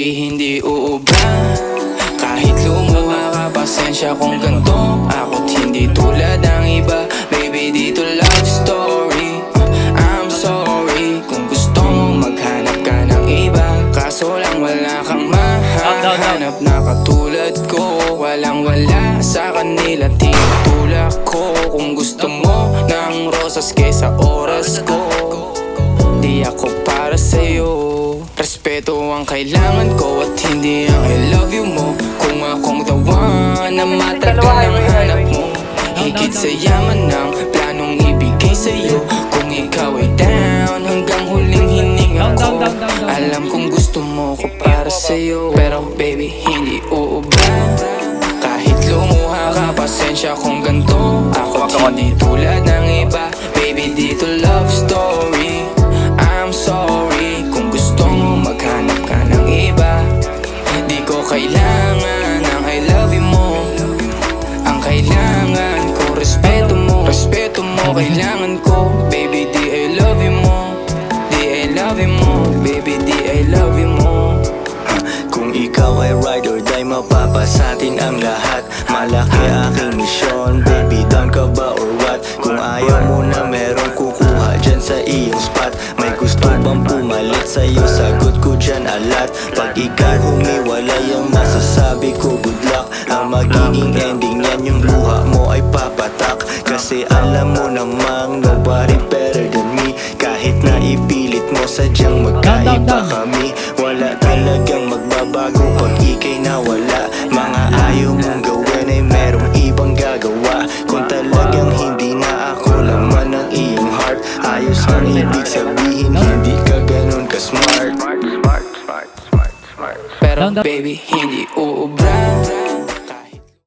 baby hindi uubra. Kahit lumuha ka, pasensya kung ganto. Ako't hindi tulad ng iba. Baby, dito love story. I'm sorry kung gusto mong maghanap ka ng iba. Kaso lang wala kang mahanap na katulad ko. Walang wala sa kanila, tinutulak ko. Kung gusto mo ng rosas kesa oras ko, di ako para sa'yo. Respeto ang kailangan ko at hindi ang I love you mo. Kung akong the one na matagal ang hanap mo, higit sa yaman ng planong ibigay sa'yo. Kung ikaw ay down hanggang huling hininga ko, alam kong gusto mo ko para sa'yo. Pero baby hindi uubra. Kahit lumuha ka, pasensya kung ganto. Ako't hindi tulad ng iba. Baby dito love story. I'm sorry kung gusto mo maghanap ka ng iba. Di ko kailangan ang I love you mo. Ang kailangan ko respeto mo. Respeto mo kailangan ko. Baby di I love you mo. Di I love you mo. Baby di I love you mo. Kung ikaw ay ride or die, mapapasatin ang lahat. Malaki aking misyon, baby down ka ba or what? Kung ayaw mo na merong kukuha dyan sa iyong spot. May gusto bang pumalit sa'yo? Sagot ko dyan alat. Pag ikaw humiwalay, ang masasabi ko good luck. Ang magiging ending yan, yung luha mo ay papatak. Kasi alam mo namang nobody better than me. Kahit na ipilit mo, sadyang magkaiba kami. Wala talagang magbabago pag ika'y nawala. Mga ayaw mong gawin ay merong ibang gagawa. Kung talagang hindi na ako laman ng iyong heart, ayos ang ibig sabihin, hindi ka ganun ka-smart. Pero baby hindi uubra.